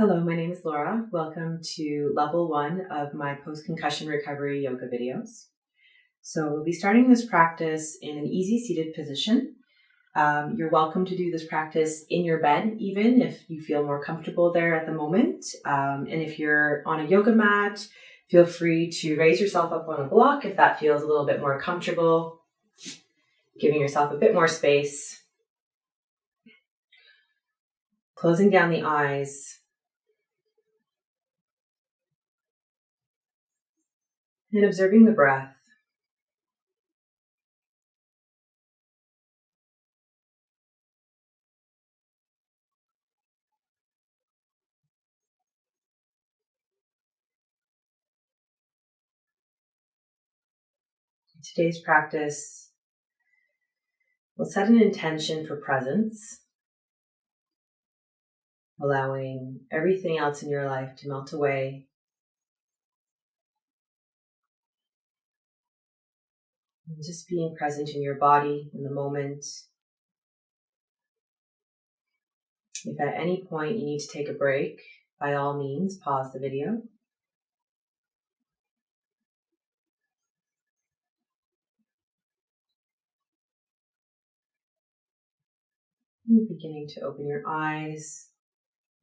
Hello, my name is Laura. Welcome to level 1 of my post-concussion recovery yoga videos. So we'll be starting this practice in an easy seated position. You're welcome to do this practice in your bed, even if you feel more comfortable there at the moment. And if you're on a yoga mat, feel free to raise yourself up on a block if that feels a little bit more comfortable, giving yourself a bit more space. Closing down the eyes. And observing the breath. In today's practice, we'll set an intention for presence, allowing everything else in your life to melt away. And just being present in your body in the moment. If at any point you need to take a break, by all means, pause the video. And beginning to open your eyes.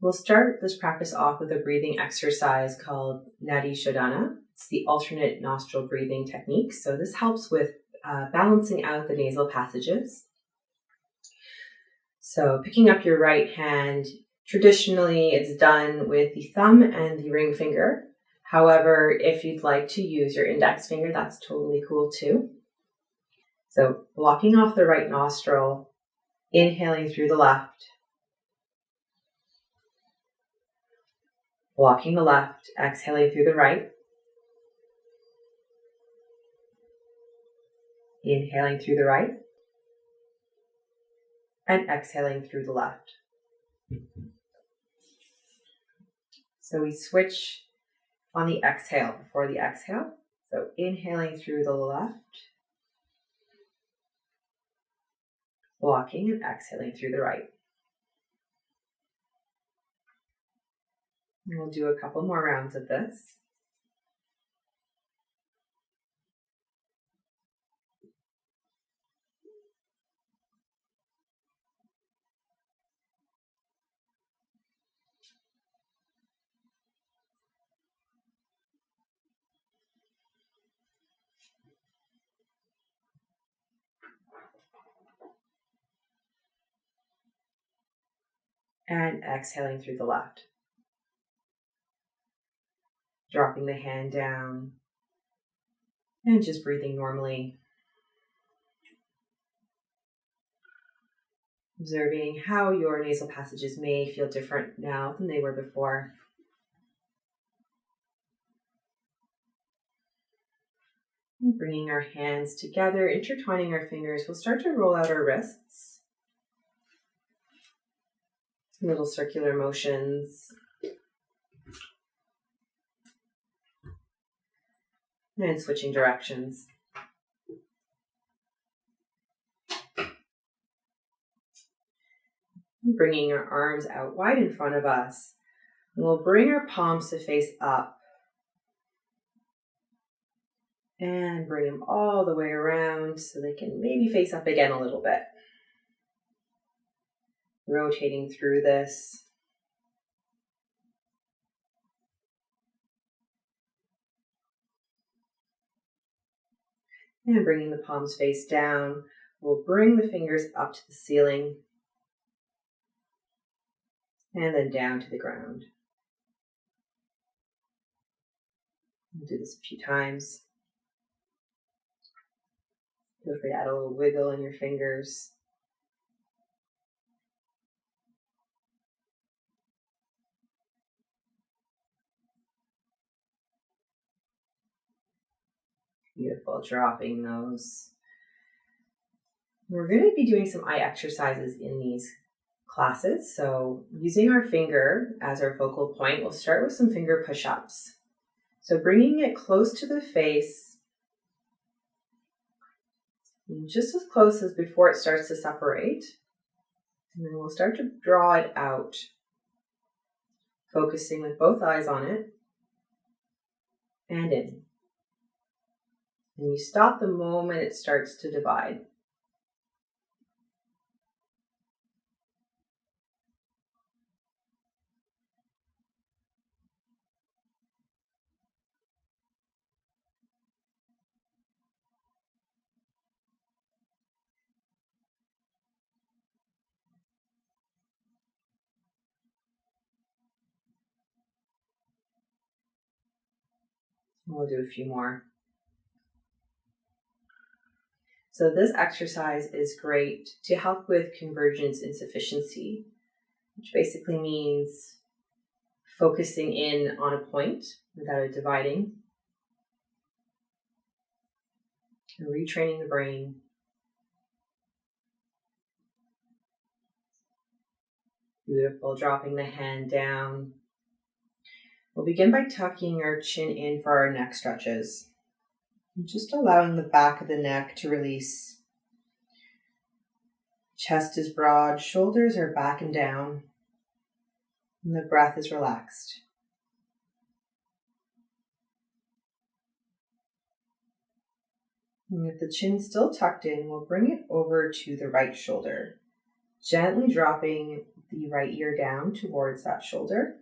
We'll start this practice off with a breathing exercise called Nadi Shodhana. It's the alternate nostril breathing technique. So this helps with balancing out the nasal passages. So picking up your right hand, traditionally it's done with the thumb and the ring finger. However, if you'd like to use your index finger, that's totally cool too. So blocking off the right nostril, inhaling through the left. Blocking the left, exhaling through the right. Inhaling through the right. And exhaling through the left. So we switch on the exhale before the exhale. So inhaling through the left. Blocking and exhaling through the right. And we'll do a couple more rounds of this. And exhaling through the left. Dropping the hand down and just breathing normally. Observing how your nasal passages may feel different now than they were before. And bringing our hands together, intertwining our fingers, we'll start to roll out our wrists. Little circular motions. And switching directions. Bringing our arms out wide in front of us. And we'll bring our palms to face up. And bring them all the way around so they can maybe face up again a little bit. Rotating through this. And bringing the palms face down. We'll bring the fingers up to the ceiling. And then down to the ground. We'll do this a few times. Feel free to add a little wiggle in your fingers. Beautiful, dropping those. We're going to be doing some eye exercises in these classes. So using our finger as our focal point, we'll start with some finger push-ups. So bringing it close to the face, just as close as before it starts to separate. And then we'll start to draw it out. focusing with both eyes on it, and in. And you stop the moment it starts to divide. We'll do a few more. So this exercise is great to help with convergence insufficiency, which basically means focusing in on a point without it dividing, and retraining the brain. Beautiful, dropping the hand down. We'll begin by tucking our chin in for our neck stretches. And just allowing the back of the neck to release. Chest is broad, shoulders are back and down, and the breath is relaxed. And with the chin still tucked in, we'll bring it over to the right shoulder, gently dropping the right ear down towards that shoulder.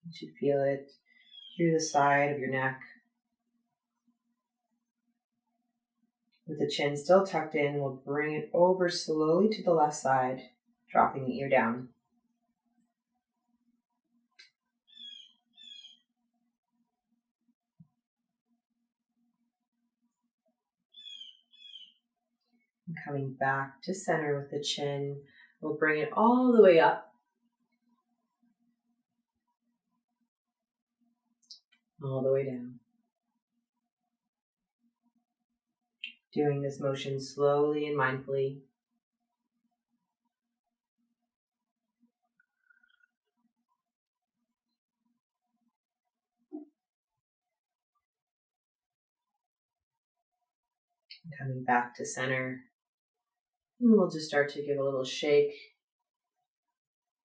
You should feel it through the side of your neck. With the chin still tucked in, we'll bring it over slowly to the left side, dropping the ear down. And coming back to center with the chin, we'll bring it all the way up. All the way down. Doing this motion slowly and mindfully. Coming back to center. And we'll just start to give a little shake.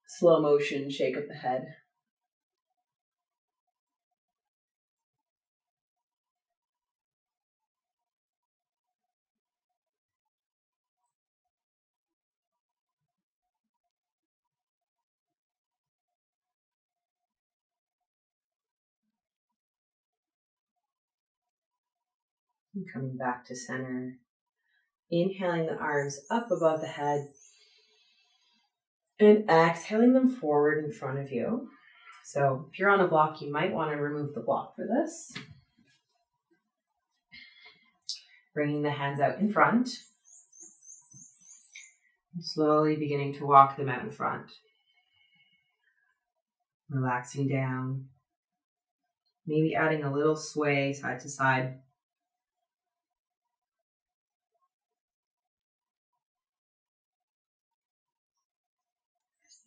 Slow motion shake of the head. And coming back to center. Inhaling the arms up above the head. And exhaling them forward in front of you. So if you're on a block, you might want to remove the block for this. Bringing the hands out in front. And slowly beginning to walk them out in front. Relaxing down. Maybe adding a little sway side to side.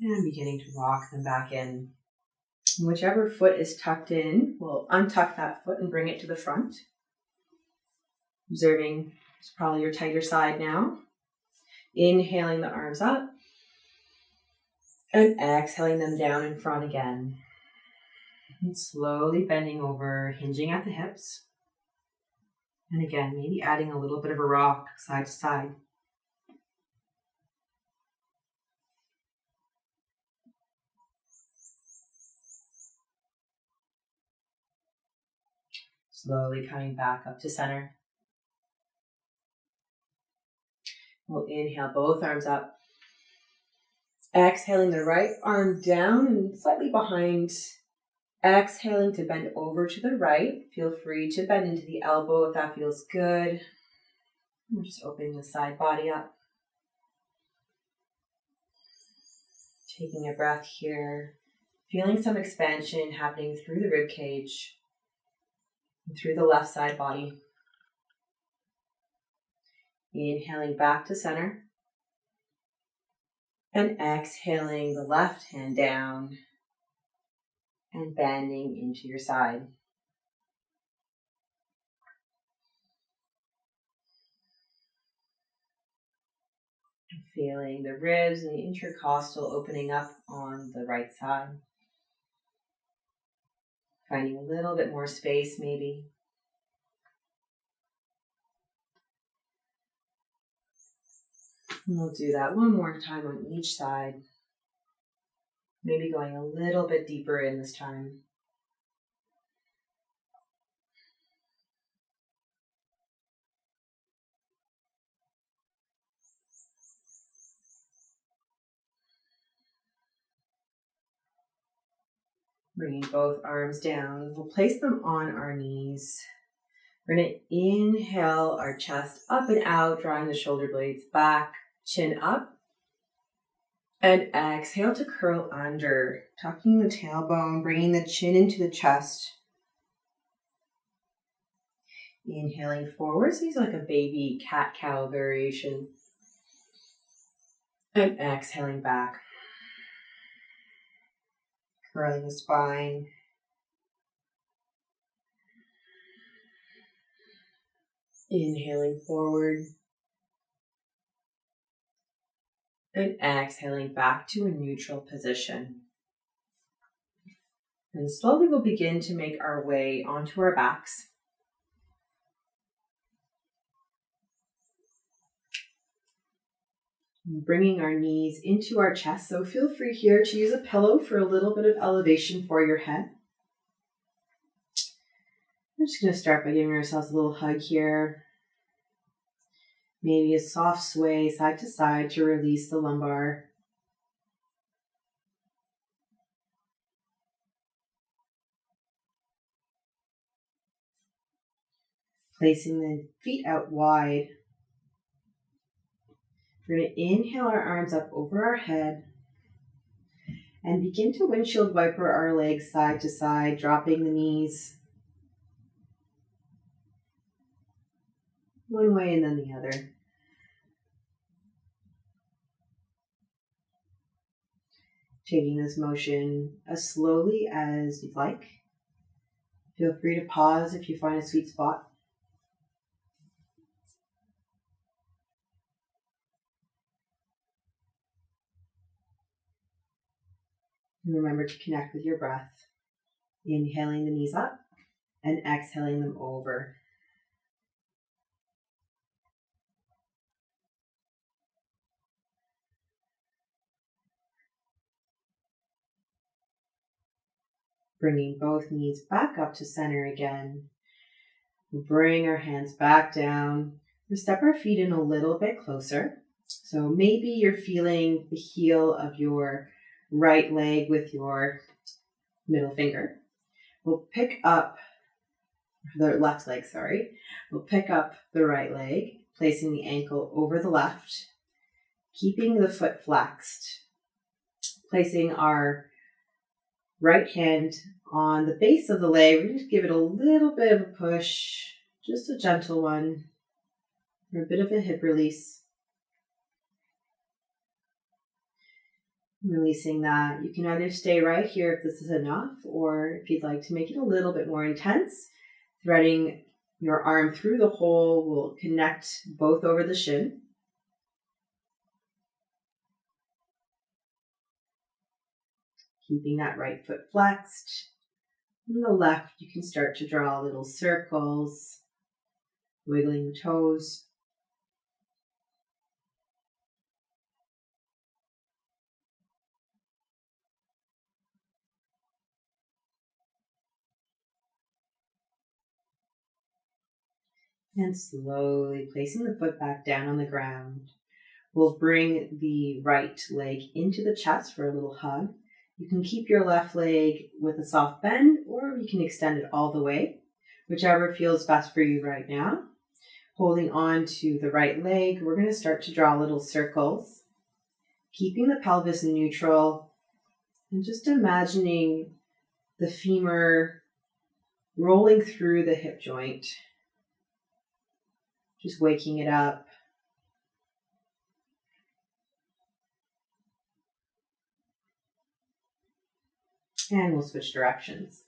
And beginning to walk them back in. And whichever foot is tucked in, we'll untuck that foot and bring it to the front. Observing it's probably your tighter side now. Inhaling the arms up. And exhaling them down in front again. And slowly bending over, hinging at the hips. And again, maybe adding a little bit of a rock side to side. Slowly coming back up to center. We'll inhale both arms up. Exhaling the right arm down and slightly behind. Exhaling to bend over to the right. Feel free to bend into the elbow if that feels good. We're just opening the side body up. Taking a breath here. Feeling some expansion happening through the rib cage and through the left side body. Inhaling back to center. And exhaling the left hand down and bending into your side. Feeling the ribs and the intercostal opening up on the right side. Finding a little bit more space maybe. And we'll do that one more time on each side. Maybe going a little bit deeper in this time. Bringing both arms down. We'll place them on our knees. We're going to inhale our chest up and out, drawing the shoulder blades back, chin up. And exhale to curl under, tucking the tailbone, bringing the chin into the chest. Inhaling forward, so it's like a baby cat-cow variation. And exhaling back. Curling the spine. Inhaling forward. And exhaling back to a neutral position. And slowly we'll begin to make our way onto our backs. Bringing our knees into our chest. So feel free here to use a pillow for a little bit of elevation for your head. We're just going to start by giving ourselves a little hug here. Maybe a soft sway side to side to release the lumbar. Placing the feet out wide. We're going to inhale our arms up over our head and begin to windshield wiper our legs side to side, dropping the knees one way and then the other. Taking this motion as slowly as you'd like. Feel free to pause if you find a sweet spot. And remember to connect with your breath. Inhaling the knees up and exhaling them over. Bringing both knees back up to center again. Bring our hands back down. We'll step our feet in a little bit closer. So maybe you're feeling the heel of your right leg with your middle finger. We'll pick up the left leg, We'll pick up the right leg, placing the ankle over the left, keeping the foot flexed, placing our right hand on the base of the leg. We're going to give it a little bit of a push, just a gentle one, or a bit of a hip release. Releasing that. You can either stay right here if this is enough, or if you'd like to make it a little bit more intense, threading your arm through the hole will connect both over the shin. Keeping that right foot flexed. On the left, you can start to draw little circles, wiggling the toes. And slowly placing the foot back down on the ground. We'll bring the right leg into the chest for a little hug. You can keep your left leg with a soft bend, or you can extend it all the way, whichever feels best for you right now. Holding on to the right leg, we're going to start to draw little circles, keeping the pelvis neutral, and just imagining the femur rolling through the hip joint. Just waking it up. And we'll switch directions.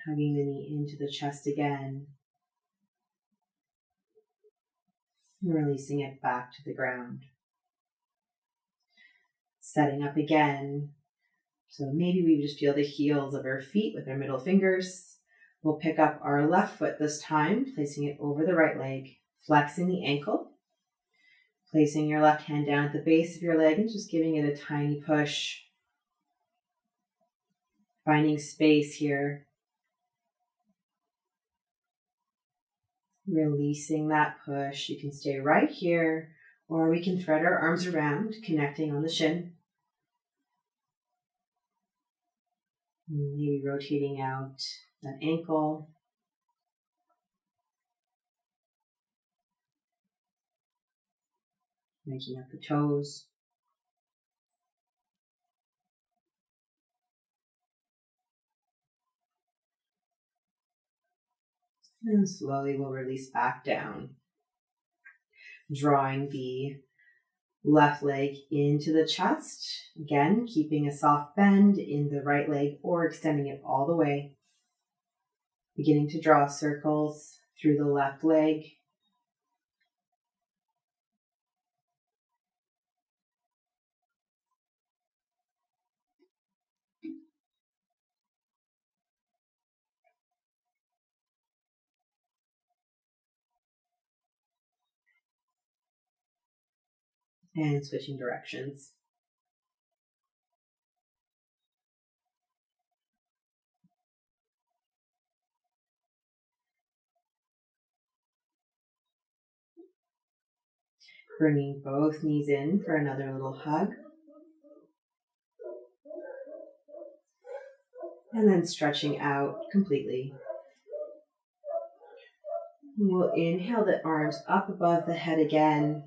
Hugging the knee into the chest again. Releasing it back to the ground. Setting up again. So maybe we just feel the heels of our feet with our middle fingers. We'll pick up our left foot this time, placing it over the right leg, flexing the ankle, placing your left hand down at the base of your leg and just giving it a tiny push. Finding space here. Releasing that push. You can stay right here, or we can thread our arms around, connecting on the shin. Maybe rotating out that ankle. Making up the toes. And slowly we'll release back down. Drawing the left leg into the chest. Again, keeping a soft bend in the right leg or extending it all the way. Beginning to draw circles through the left leg. And switching directions. Bringing both knees in for another little hug. And then stretching out completely. We'll inhale the arms up above the head again.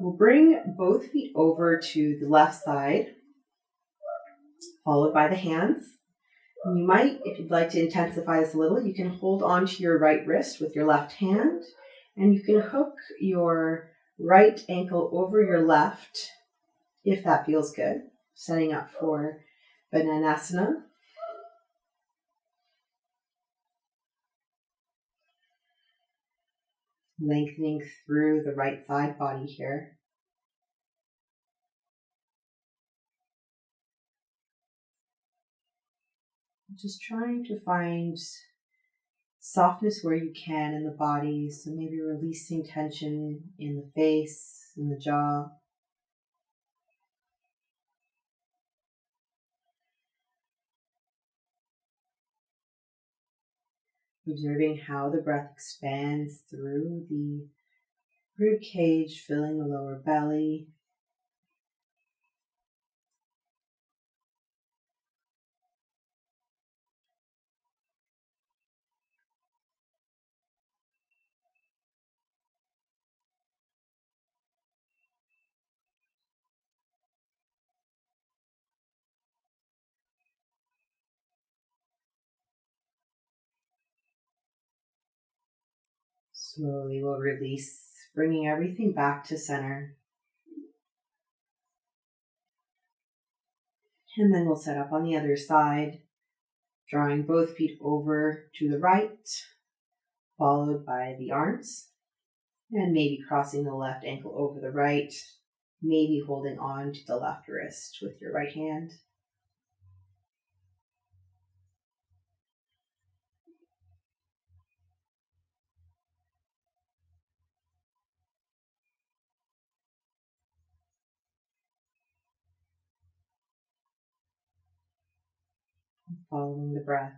We'll bring both feet over to the left side, followed by the hands. And you might, if you'd like to intensify this a little, you can hold onto your right wrist with your left hand, and you can hook your right ankle over your left, if that feels good. Setting up for Bananasana. Lengthening through the right side body here. Just trying to find softness where you can in the body. So maybe releasing tension in the face, in the jaw. Observing how the breath expands through the rib cage, filling the lower belly. Slowly we'll release, bringing everything back to center. And then we'll set up on the other side, drawing both feet over to the right, followed by the arms, and maybe crossing the left ankle over the right, maybe holding on to the left wrist with your right hand. Following the breath.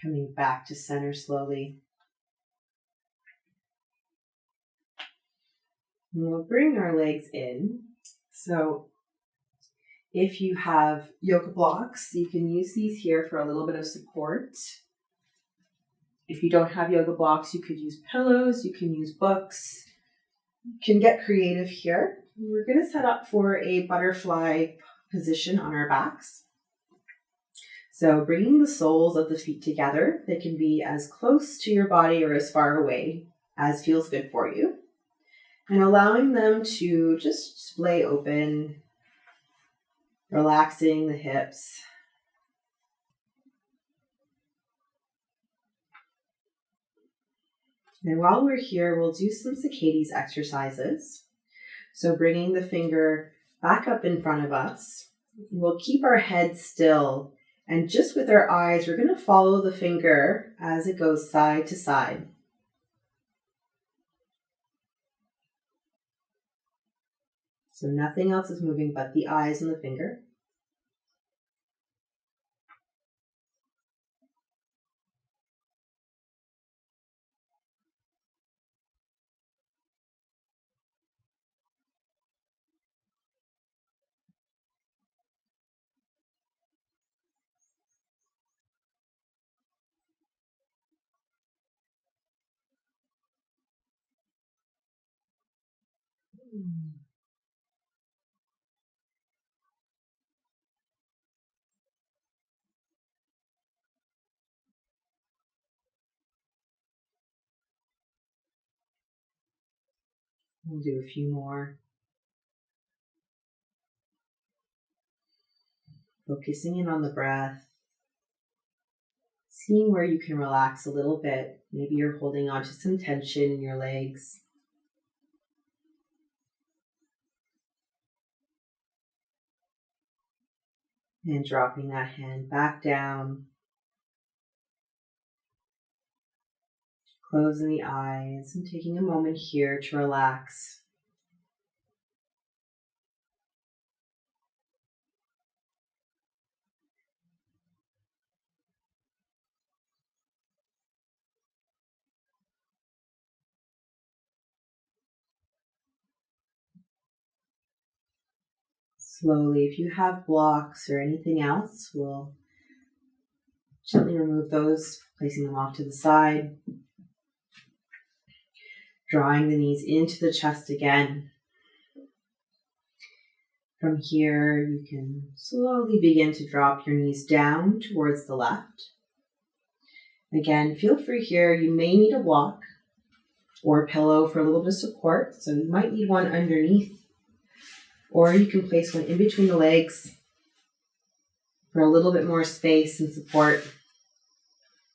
Coming back to center slowly. And we'll bring our legs in. So if you have yoga blocks, you can use these here for a little bit of support. If you don't have yoga blocks, you could use pillows, you can use books. You can get creative here. We're going to set up for a butterfly position on our backs. So bringing the soles of the feet together, they can be as close to your body or as far away as feels good for you. And allowing them to just splay open, relaxing the hips. And while we're here, we'll do some Sacades exercises. So bringing the finger back up in front of us, we'll keep our head still. And just with our eyes, we're going to follow the finger as it goes side to side. So nothing else is moving but the eyes and the finger. We'll do a few more. Focusing in on the breath. Seeing where you can relax a little bit. Maybe you're holding on to some tension in your legs. And dropping that hand back down. Closing the eyes and taking a moment here to relax. Slowly, if you have blocks or anything else, we'll gently remove those, placing them off to the side. Drawing the knees into the chest again. From here, you can slowly begin to drop your knees down towards the left. Again, feel free here. You may need a block or a pillow for a little bit of support. So you might need one underneath, or you can place one in between the legs for a little bit more space and support.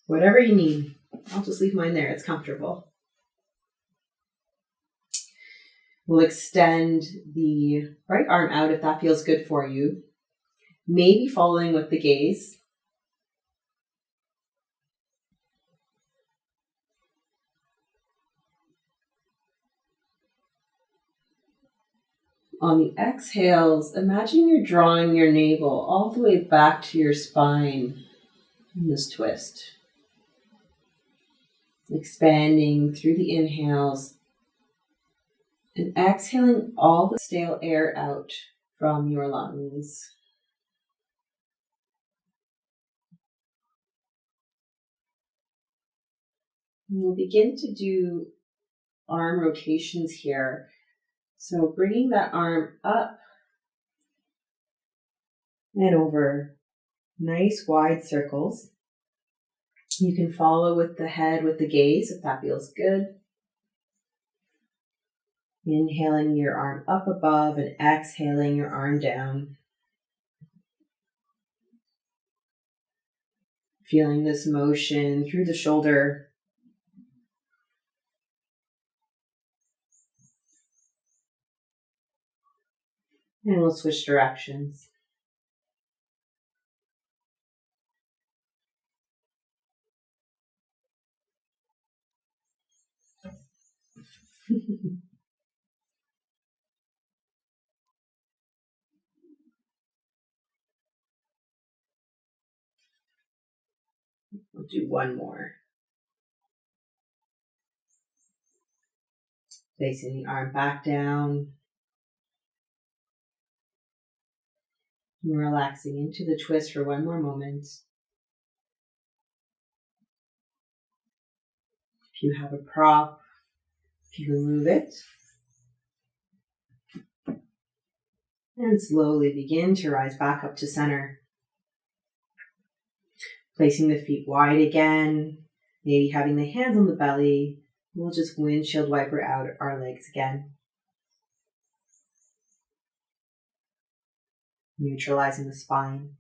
Whatever you need. I'll just leave mine there. It's comfortable. We'll extend the right arm out if that feels good for you. Maybe following with the gaze. On the exhales, imagine you're drawing your navel all the way back to your spine in this twist. Expanding through the inhales and exhaling all the stale air out from your lungs. And we'll begin to do arm rotations here. So bringing that arm up and over, nice wide circles. You can follow with the head with the gaze if that feels good. Inhaling your arm up above and exhaling your arm down. Feeling this motion through the shoulder. And we'll switch directions. We'll do one more. Placing the arm back down. And relaxing into the twist for one more moment. If you have a prop, you can move it. And slowly begin to rise back up to center. Placing the feet wide again, maybe having the hands on the belly. We'll just windshield wiper out our legs again. Neutralizing the spine.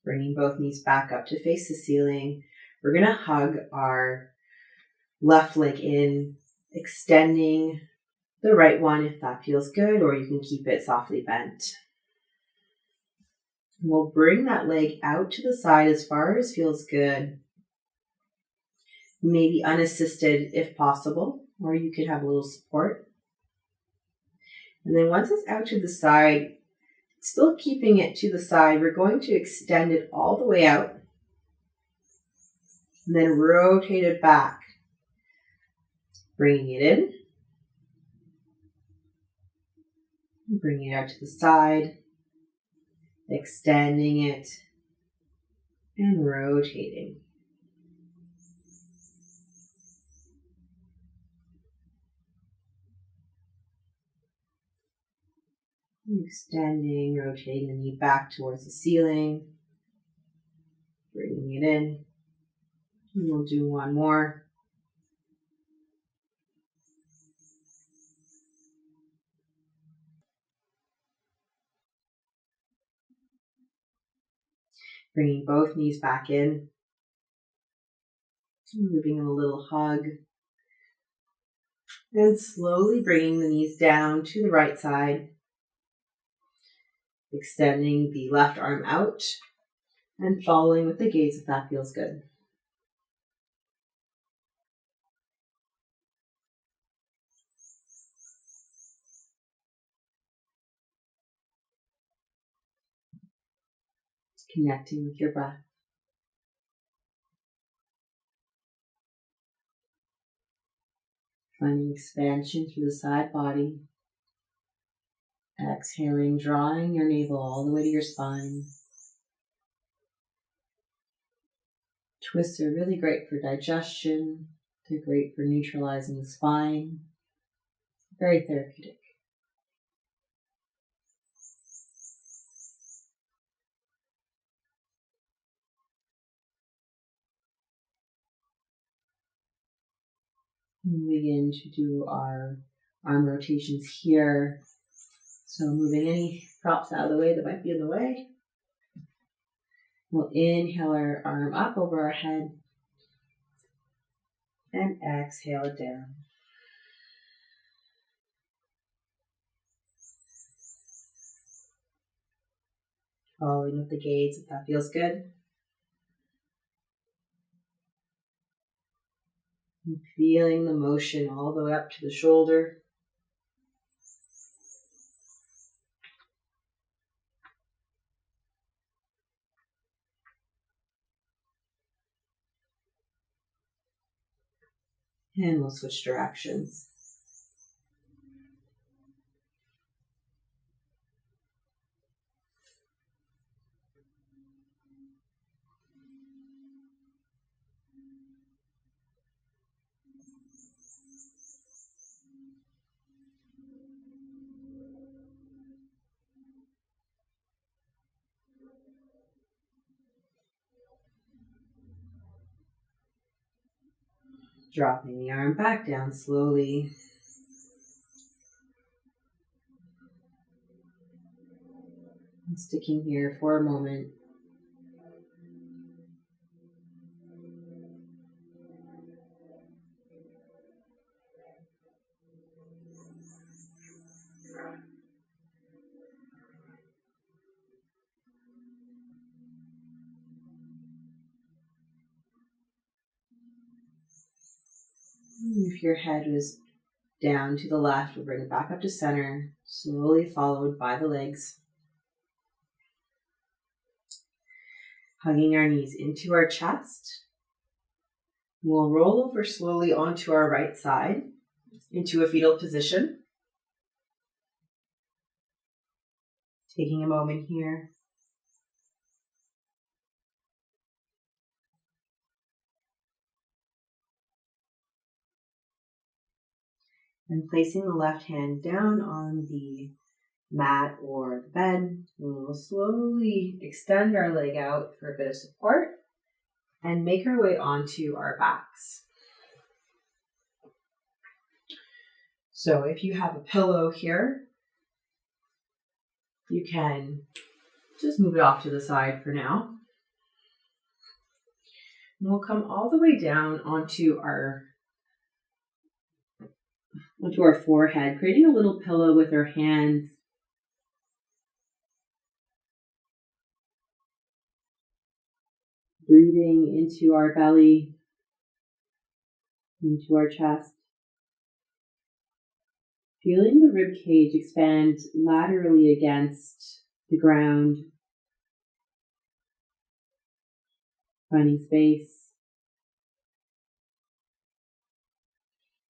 Bringing both knees back up to face the ceiling. We're going to hug our left leg in, extending the right one if that feels good, or you can keep it softly bent. We'll bring that leg out to the side as far as feels good. Maybe unassisted if possible, or you could have a little support. And then once it's out to the side, still keeping it to the side, we're going to extend it all the way out and then rotate it back, bringing it in, bringing it out to the side, extending it and rotating. Extending, rotating the knee back towards the ceiling, bringing it in. And we'll do one more. Bringing both knees back in. Moving in a little hug. And slowly bringing the knees down to the right side. Extending the left arm out and following with the gaze if that feels good. Connecting with your breath. Finding expansion through the side body. Exhaling, drawing your navel all the way to your spine. Twists are really great for digestion. They're great for neutralizing the spine. Very therapeutic. We begin to do our arm rotations here. So moving any props out of the way that might be in the way. We'll inhale our arm up over our head and exhale it down. Following with the gaze if that feels good. And feeling the motion all the way up to the shoulder. And we'll switch directions. Dropping the arm back down slowly. And sticking here for a moment. If your head is down to the left, we'll bring it back up to center, slowly followed by the legs. Hugging our knees into our chest. We'll roll over slowly onto our right side into a fetal position. Taking a moment here. And placing the left hand down on the mat or the bed, we'll slowly extend our leg out for a bit of support and make our way onto our backs. So if you have a pillow here, you can just move it off to the side for now. And we'll come all the way down onto our forehead, creating a little pillow with our hands. Breathing into our belly, into our chest. Feeling the rib cage expand laterally against the ground. Finding space.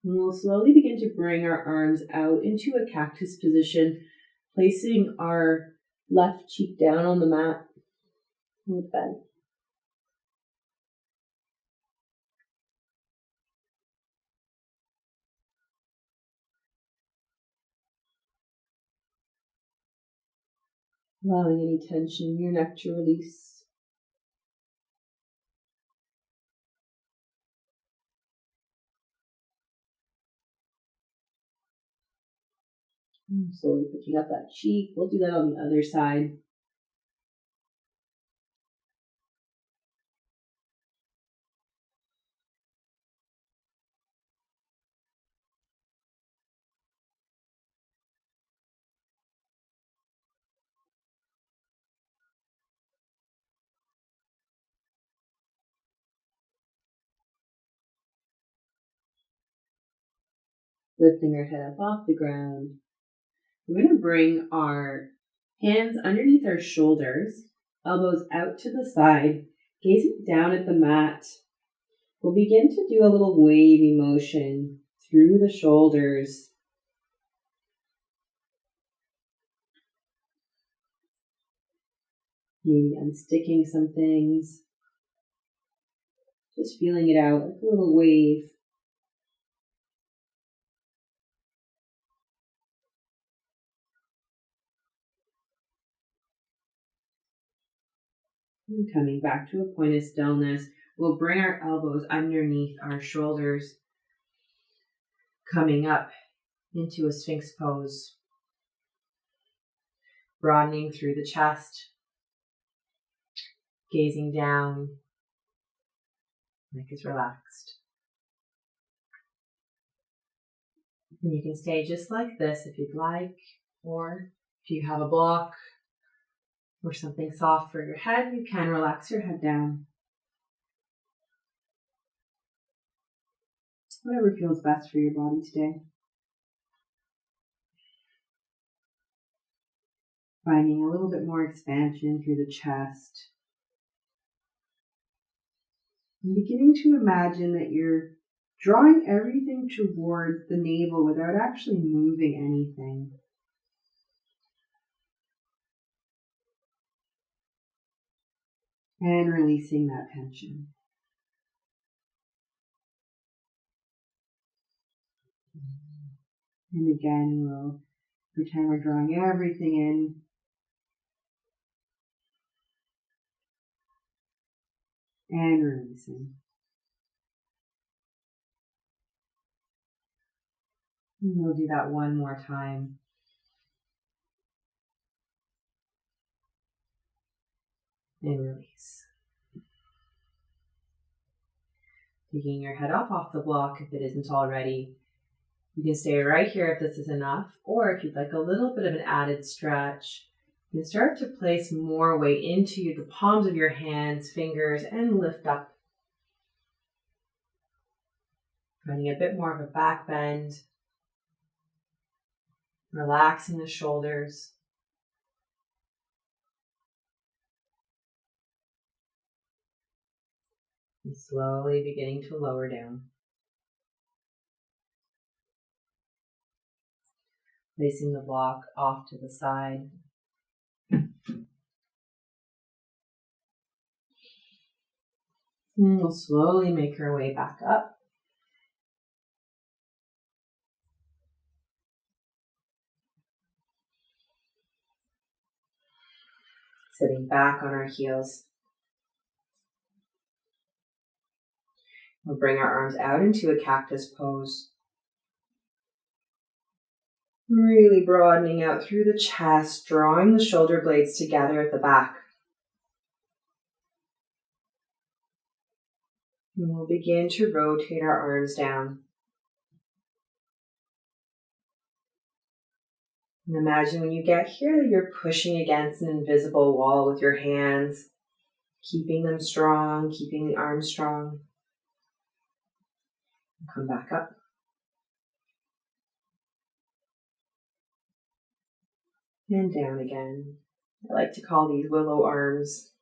And we'll slowly begin to bring our arms out into a cactus position, placing our left cheek down on the mat on the bed. Allowing any tension in your neck to release. Slowly picking up that cheek. We'll do that on the other side. Lifting our head up off the ground. We're going to bring our hands underneath our shoulders, elbows out to the side, gazing down at the mat. We'll begin to do a little wavy motion through the shoulders. Maybe unsticking some things. Just feeling it out, like a little wave. And coming back to a point of stillness, we'll bring our elbows underneath our shoulders, coming up into a Sphinx pose, broadening through the chest, gazing down, neck is relaxed. And you can stay just like this if you'd like, or if you have a block or something soft for your head, you can relax your head down. Whatever feels best for your body today. Finding a little bit more expansion through the chest. And beginning to imagine that you're drawing everything towards the navel without actually moving anything. And releasing that tension. And again, we'll pretend we're drawing everything in. And releasing. And we'll do that one more time. And release. Taking your head up off the block if it isn't already. You can stay right here if this is enough, or if you'd like a little bit of an added stretch, you can start to place more weight into the palms of your hands, fingers, and lift up. Finding a bit more of a back bend. Relaxing the shoulders. And slowly beginning to lower down. Placing the block off to the side. And we'll slowly make our way back up. Sitting back on our heels. We'll bring our arms out into a cactus pose. Really broadening out through the chest, drawing the shoulder blades together at the back. And we'll begin to rotate our arms down. And imagine when you get here that you're pushing against an invisible wall with your hands, keeping them strong, keeping the arms strong. Come back up. And down again. I like to call these willow arms.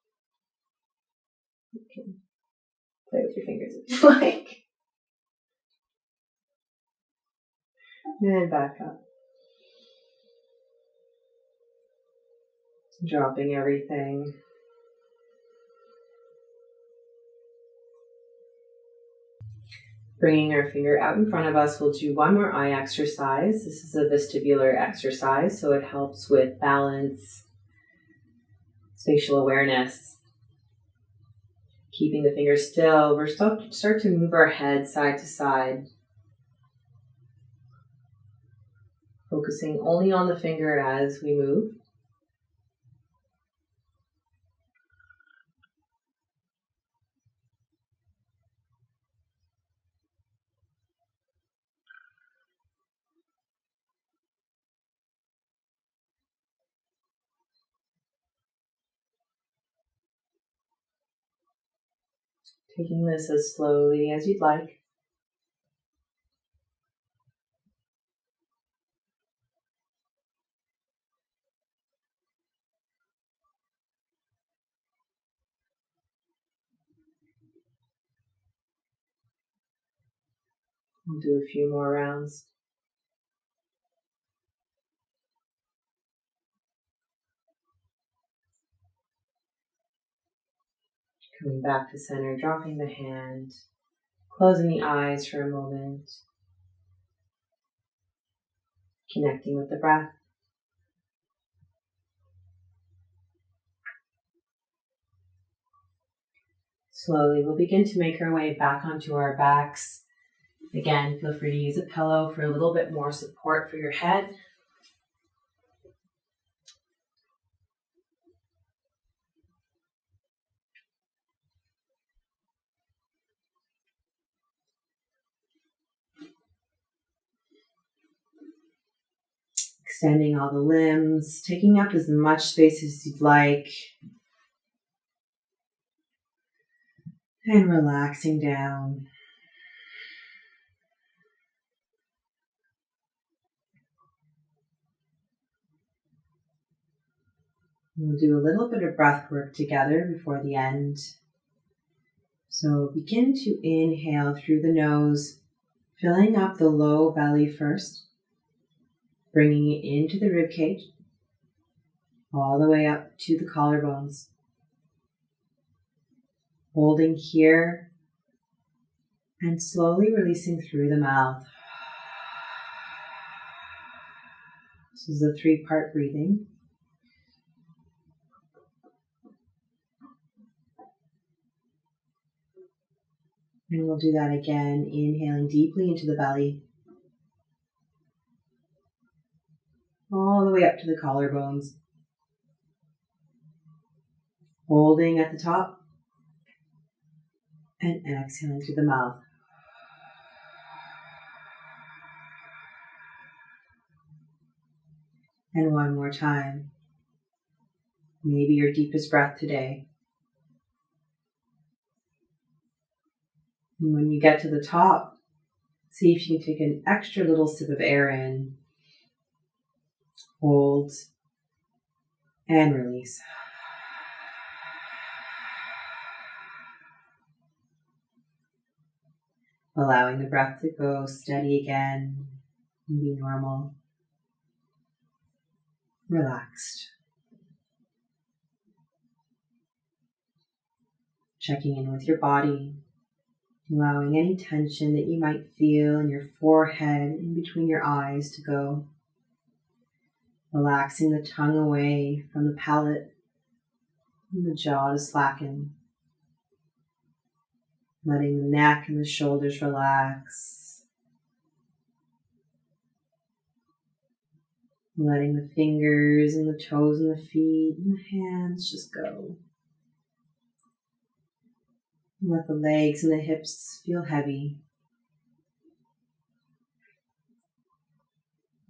You can play with your fingers if you like. And back up. Dropping everything. Bringing our finger out in front of us, we'll do one more eye exercise. This is a vestibular exercise, so it helps with balance, spatial awareness. Keeping the fingers still, we're start to move our head side to side. Focusing only on the finger as we move. Taking this as slowly as you'd like. We'll do a few more rounds. Coming back to center, dropping the hand, closing the eyes for a moment, connecting with the breath. Slowly, we'll begin to make our way back onto our backs. Again, feel free to use a pillow for a little bit more support for your head. Extending all the limbs, taking up as much space as you'd like. And relaxing down. We'll do a little bit of breath work together before the end. So begin to inhale through the nose, filling up the low belly first, bringing it into the rib cage, all the way up to the collarbones. Holding here and slowly releasing through the mouth. This is a 3-part breathing. And we'll do that again, inhaling deeply into the belly. All the way up to the collarbones. Holding at the top. And exhaling through the mouth. And one more time. Maybe your deepest breath today. And when you get to the top, see if you can take an extra little sip of air in. Hold. And release. Allowing the breath to go steady again and be normal. Relaxed. Checking in with your body, allowing any tension that you might feel in your forehead, in between your eyes to go. Relaxing the tongue away from the palate and the jaw to slacken. Letting the neck and the shoulders relax. Letting the fingers and the toes and the feet and the hands just go. Let the legs and the hips feel heavy.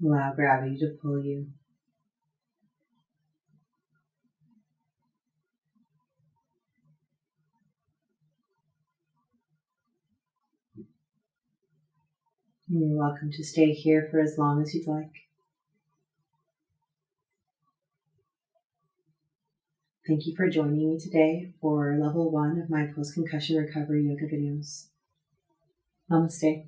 Allow gravity to pull you. You're welcome to stay here for as long as you'd like. Thank you for joining me today for level 1 of my post-concussion recovery yoga videos. Namaste.